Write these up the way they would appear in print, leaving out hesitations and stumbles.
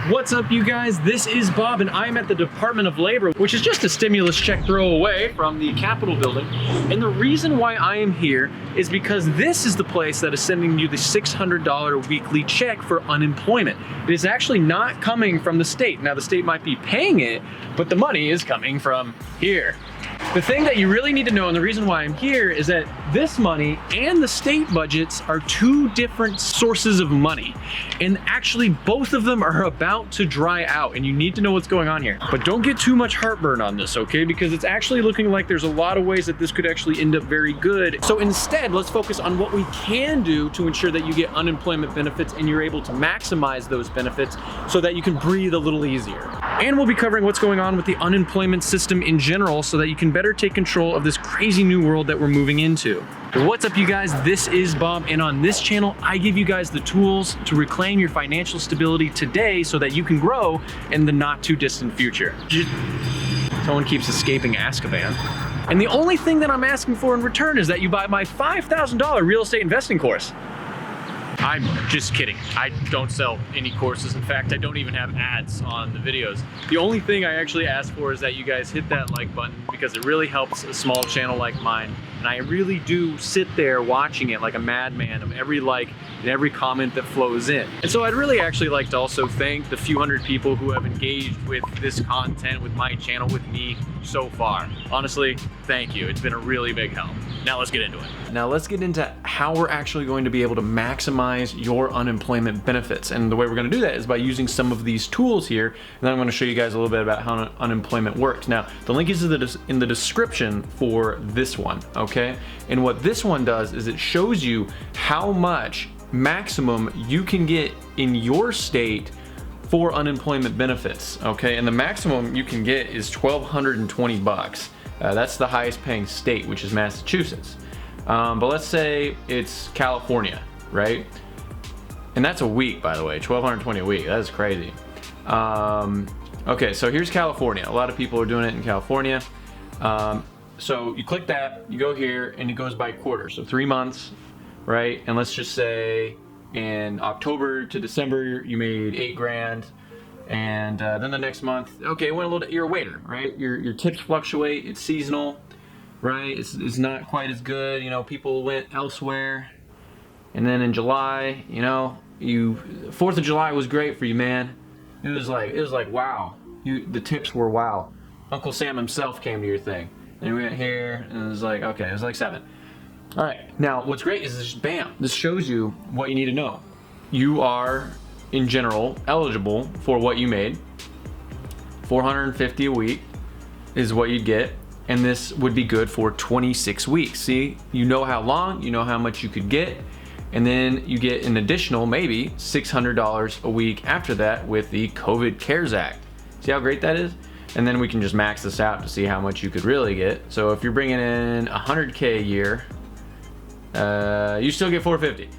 What's up, you guys? This is Bob, and I'm at the Department of Labor, which is just a stimulus check throw away from the Capitol building. And the reason why I am here is because this is the place that is sending you the $600 weekly check for unemployment. It is actually not coming from the state. Now, the state might be paying it, but the money is coming from here. The thing that you really need to know, and the reason why I'm here, is that this money and the state budgets are two different sources of money. And actually, both of them are about to dry out, and you need to know what's going on here. But don't get too much heartburn on this, okay? Because it's actually looking like there's a lot of ways that this could actually end up very good. So instead, let's focus on what we can do to ensure that you get unemployment benefits and you're able to maximize those benefits so that you can breathe a little easier. And we'll be covering what's going on with the unemployment system in general so that you can better take control of this crazy new world that we're moving into. What's up, you guys? This is Bob, and on this channel, I give you guys the tools to reclaim your financial stability today so that you can grow in the not too distant future. Someone keeps escaping Azkaban. And the only thing that I'm asking for in return is that you buy my $5,000 real estate investing course. I'm just kidding. I don't sell any courses. In fact, I don't even have ads on the videos. The only thing I actually ask for is that you guys hit that like button because it really helps a small channel like mine. And I really do sit there watching it like a madman of every like and every comment that flows in. And so I'd really actually like to also thank the few hundred people who have engaged with this content, with my channel, with me so far. Honestly, thank you. It's been a really big help. Now let's get into it. Now let's get into how we're actually going to be able to maximize your unemployment benefits. And the way we're going to do that is by using some of these tools here. And then I'm going to show you guys a little bit about how unemployment works. Now, the link is in the description for this one, okay? And what this one does is it shows you how much maximum you can get in your state for unemployment benefits, okay? And the maximum you can get is $1,220. That's the highest paying state, which is Massachusetts. But let's say it's California, right? And that's a week, by the way, $1,220 a week. That's crazy. Okay, so here's California. A lot of people are doing it in California. So you click that, you go here, and it goes by quarter. So 3 months, right? And let's just say in October to December, you made $8,000. And then the next month, okay, it went a little. You're a waiter, right? Your tips fluctuate. It's seasonal, right? It's not quite as good. You know, people went elsewhere. And then in July, you know, 4th of July was great for you, man. It was like wow. The tips were wow. Uncle Sam himself came to your thing. And we went here, and it was like, okay, it was like 7. All right. Now, what's great is this, bam. This shows you what you need to know. You are, in general, eligible for what you made. $450 a week is what you'd get, and this would be good for 26 weeks. See, you know how long, you know how much you could get, and then you get an additional maybe $600 a week after that with the COVID CARES Act. See how great that is? And then we can just max this out to see how much you could really get. So if you're bringing in $100K a year, you still get $450.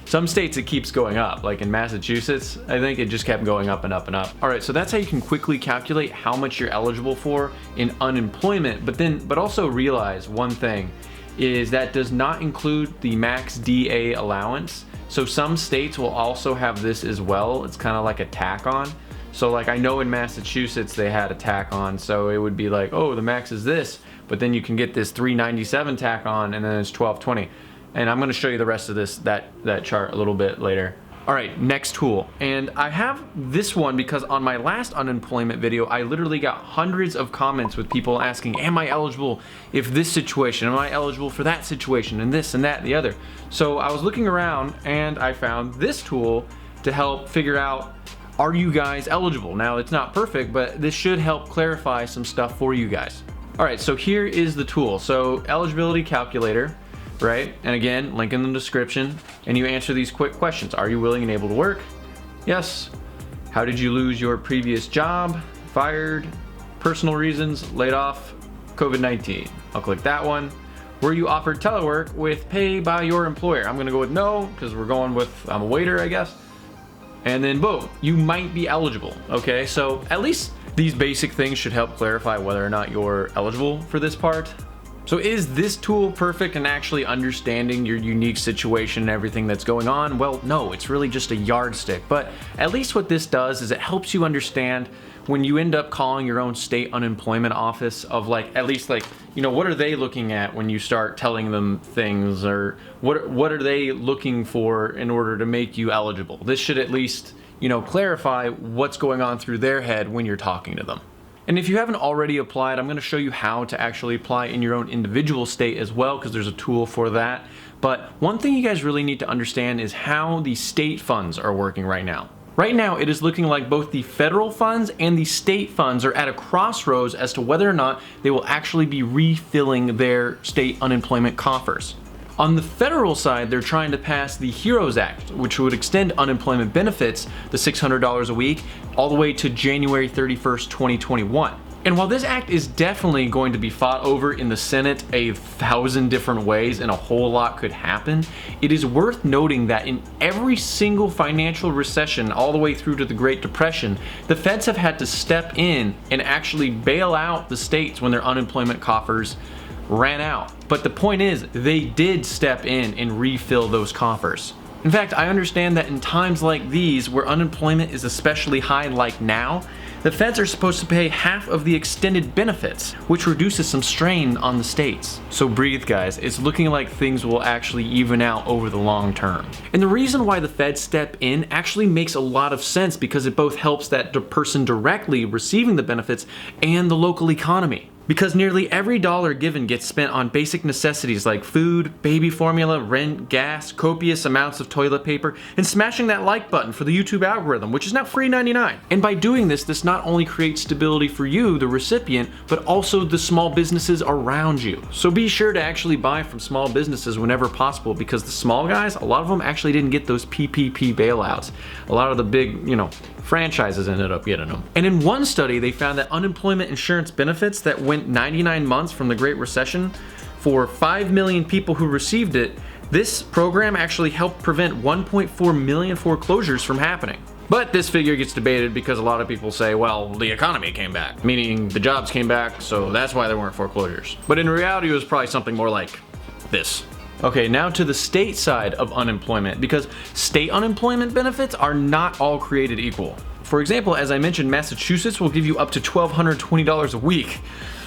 Some states it keeps going up, like in Massachusetts, I think it just kept going up and up and up. All right, so that's how you can quickly calculate how much you're eligible for in unemployment, but also realize one thing is that does not include the max DA allowance. So some states will also have this as well. It's kind of like a tack on. So like I know in Massachusetts they had a tack on, so it would be like, oh, the max is this, but then you can get this $397 tack on, and then it's $1,220. And I'm going to show you the rest of that chart a little bit later. All right, next tool. And I have this one because on my last unemployment video, I literally got hundreds of comments with people asking, am I eligible if this situation? Am I eligible for that situation? And this and that and the other. So I was looking around and I found this tool to help figure out, are you guys eligible? Now, it's not perfect, but this should help clarify some stuff for you guys. All right, so here is the tool. So Eligibility Calculator. Right? And again, link in the description, and you answer these quick questions. Are you willing and able to work? Yes. How did you lose your previous job? Fired? Personal reasons? Laid off? COVID-19. I'll click that one. Were you offered telework with pay by your employer? I'm gonna go with no, because we're going with, I'm a waiter, I guess. And then boom, you might be eligible, okay? So at least these basic things should help clarify whether or not you're eligible for this part. So is this tool perfect in actually understanding your unique situation and everything that's going on? Well, no, it's really just a yardstick. But at least what this does is it helps you understand when you end up calling your own state unemployment office of like, at least like, you know, what are they looking at when you start telling them things, or what are they looking for in order to make you eligible? This should at least, you know, clarify what's going on through their head when you're talking to them. And if you haven't already applied, I'm going to show you how to actually apply in your own individual state as well, because there's a tool for that. But one thing you guys really need to understand is how the state funds are working right now. Right now, it is looking like both the federal funds and the state funds are at a crossroads as to whether or not they will actually be refilling their state unemployment coffers. On the federal side, they're trying to pass the HEROES Act, which would extend unemployment benefits, the $600 a week, all the way to January 31st, 2021. And while this act is definitely going to be fought over in the Senate 1,000 different ways and a whole lot could happen, it is worth noting that in every single financial recession all the way through to the Great Depression, the feds have had to step in and actually bail out the states when their unemployment coffers ran out. But the point is, they did step in and refill those coffers. In fact, I understand that in times like these, where unemployment is especially high like now, the feds are supposed to pay half of the extended benefits, which reduces some strain on the states. So breathe, guys. It's looking like things will actually even out over the long term. And the reason why the feds step in actually makes a lot of sense, because it both helps that person directly receiving the benefits and the local economy. Because nearly every dollar given gets spent on basic necessities like food, baby formula, rent, gas, copious amounts of toilet paper, and smashing that like button for the YouTube algorithm, which is now free $99. And by doing this, this not only creates stability for you, the recipient, but also the small businesses around you. So be sure to actually buy from small businesses whenever possible, because the small guys, a lot of them actually didn't get those PPP bailouts. A lot of the big, franchises ended up getting them. And in one study, they found that unemployment insurance benefits that went 99 months from the Great Recession, for 5 million people who received it, this program actually helped prevent 1.4 million foreclosures from happening. But this figure gets debated because a lot of people say, well, the economy came back, meaning the jobs came back, so that's why there weren't foreclosures. But in reality, it was probably something more like this. Okay, now to the state side of unemployment, because state unemployment benefits are not all created equal. For example, as I mentioned, Massachusetts will give you up to $1,220 a week.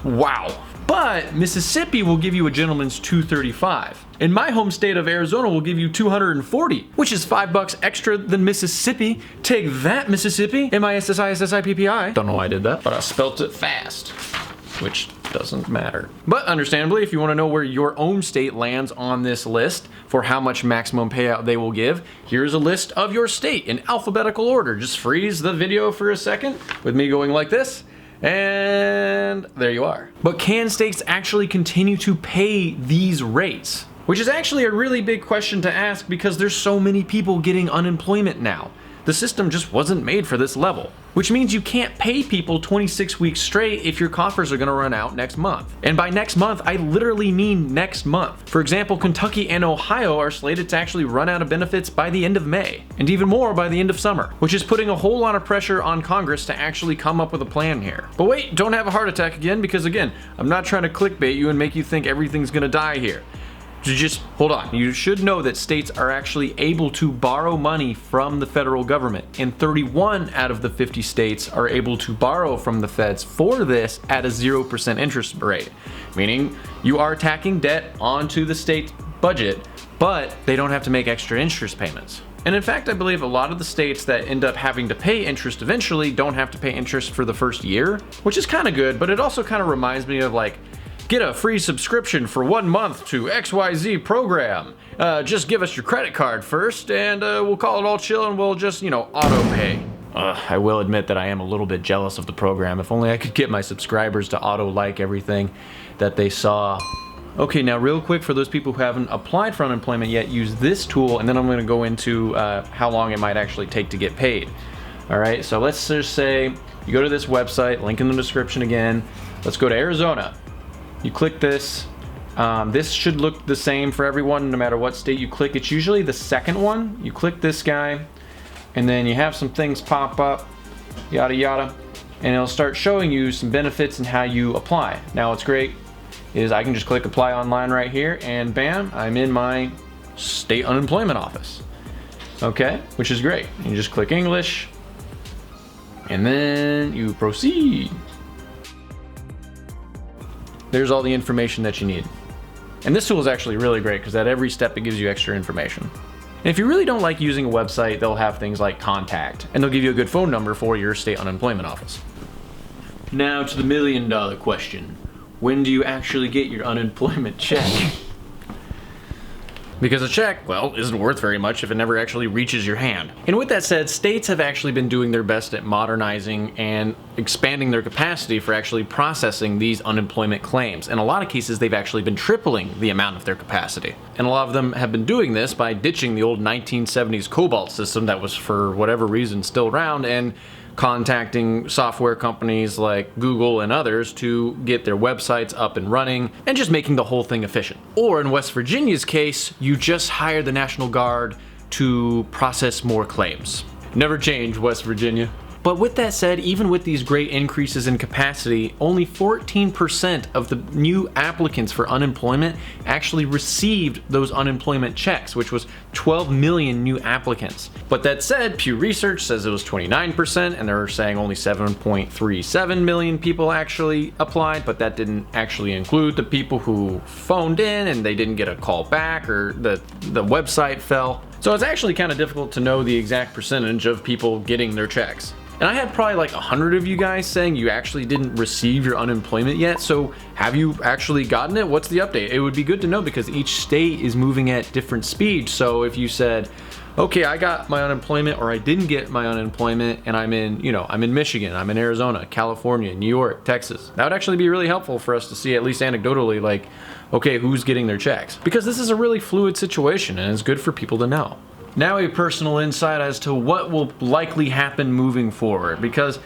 Wow. But Mississippi will give you a gentleman's $235. And my home state of Arizona will give you $240, which is $5 extra than Mississippi. Take that, Mississippi. MISSISSIPPI. Don't know why I did that, but I spelt it fast, which doesn't matter. But understandably, if you want to know where your own state lands on this list for how much maximum payout they will give, here's a list of your state in alphabetical order. Just freeze the video for a second with me going like this, and there you are. But can states actually continue to pay these rates? Which is actually a really big question to ask, because there's so many people getting unemployment now. The system just wasn't made for this level. Which means you can't pay people 26 weeks straight if your coffers are gonna run out next month. And by next month, I literally mean next month. For example, Kentucky and Ohio are slated to actually run out of benefits by the end of May, and even more by the end of summer, which is putting a whole lot of pressure on Congress to actually come up with a plan here. But wait, don't have a heart attack again, because again, I'm not trying to clickbait you and make you think everything's gonna die here. Just hold on. You should know that states are actually able to borrow money from the federal government, and 31 out of the 50 states are able to borrow from the feds for this at a 0% interest rate, meaning you are tacking debt onto the state budget, but they don't have to make extra interest payments. And in fact, I believe a lot of the states that end up having to pay interest eventually don't have to pay interest for the first year, which is kind of good, but it also kind of reminds me of like, get a free subscription for 1 month to XYZ program. Just give us your credit card first, and we'll call it all chill, and we'll just, auto pay. I will admit that I am a little bit jealous of the program. If only I could get my subscribers to auto like everything that they saw. Okay, now real quick, for those people who haven't applied for unemployment yet, use this tool, and then I'm gonna go into how long it might actually take to get paid. All right, so let's just say you go to this website, link in the description again. Let's go to Arizona. You click this. This should look the same for everyone, no matter what state you click. It's usually the second one. You click this guy, and then you have some things pop up, yada yada, and it'll start showing you some benefits and how you apply. Now it's great. is I can just click apply online right here, and bam, I'm in my state unemployment office. Okay, which is great. You just click English, and then you proceed. There's all the information that you need. And this tool is actually really great because at every step it gives you extra information. And if you really don't like using a website, they'll have things like contact, and they'll give you a good phone number for your state unemployment office. Now to the $1,000,000 question. When do you actually get your unemployment check? Because a check, well, isn't worth very much if it never actually reaches your hand. And with that said, states have actually been doing their best at modernizing and expanding their capacity for actually processing these unemployment claims. In a lot of cases, they've actually been tripling the amount of their capacity. And a lot of them have been doing this by ditching the old 1970s COBOL system that was, for whatever reason, still around, and contacting software companies like Google and others to get their websites up and running and just making the whole thing efficient. Or in West Virginia's case, you just hire the National Guard to process more claims. Never change, West Virginia. But with that said, even with these great increases in capacity, only 14% of the new applicants for unemployment actually received those unemployment checks, which was 12 million new applicants. But that said, Pew Research says it was 29%, and they're saying only 7.37 million people actually applied, but that didn't actually include the people who phoned in and they didn't get a call back, or the website fell. So it's actually kind of difficult to know the exact percentage of people getting their checks. And I had probably like 100 of you guys saying you actually didn't receive your unemployment yet. So have you actually gotten it? What's the update? It would be good to know because each state is moving at different speeds. So if you said, okay, I got my unemployment, or I didn't get my unemployment, and I'm in Michigan, I'm in Arizona, California, New York, Texas, that would actually be really helpful for us to see, at least anecdotally, like, okay, who's getting their checks? Because this is a really fluid situation and it's good for people to know. Now a personal insight as to what will likely happen moving forward, because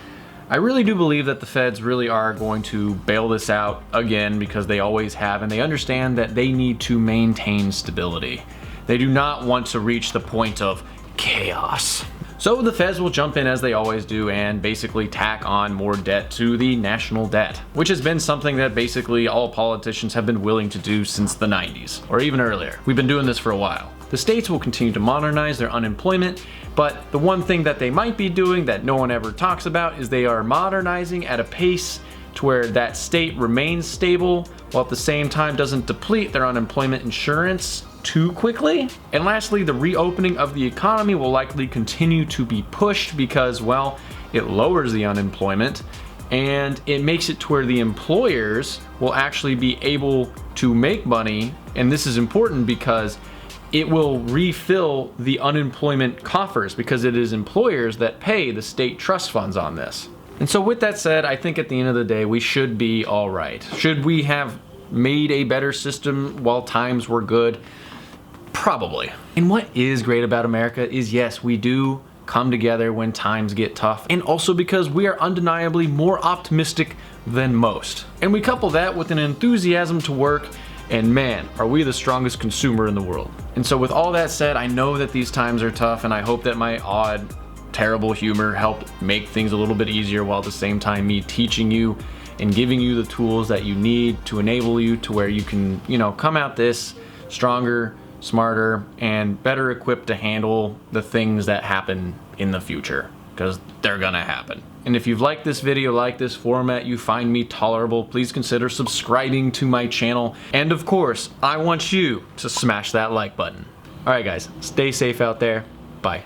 I really do believe that the feds really are going to bail this out again, because they always have, and they understand that they need to maintain stability. They do not want to reach the point of chaos. So the feds will jump in as they always do and basically tack on more debt to the national debt, which has been something that basically all politicians have been willing to do since the 90s, or even earlier. We've been doing this for a while. The states will continue to modernize their unemployment, but the one thing that they might be doing that no one ever talks about is they are modernizing at a pace to where that state remains stable while at the same time doesn't deplete their unemployment insurance too quickly. And lastly, the reopening of the economy will likely continue to be pushed because, well, it lowers the unemployment and it makes it to where the employers will actually be able to make money. And this is important because it will refill the unemployment coffers, because it is employers that pay the state trust funds on this. And so with that said, I think at the end of the day, we should be all right. Should we have made a better system while times were good? Probably. And what is great about America is, yes, we do come together when times get tough, and also because we are undeniably more optimistic than most. And we couple that with an enthusiasm to work, and man, are we the strongest consumer in the world. And so with all that said, I know that these times are tough, and I hope that my odd, terrible humor helped make things a little bit easier, while at the same time me teaching you and giving you the tools that you need to enable you to where you can, come out this stronger, smarter, and better equipped to handle the things that happen in the future, because they're gonna happen. And if you've liked this video, like this format, you find me tolerable, please consider subscribing to my channel. And of course, I want you to smash that like button. All right guys, stay safe out there. Bye.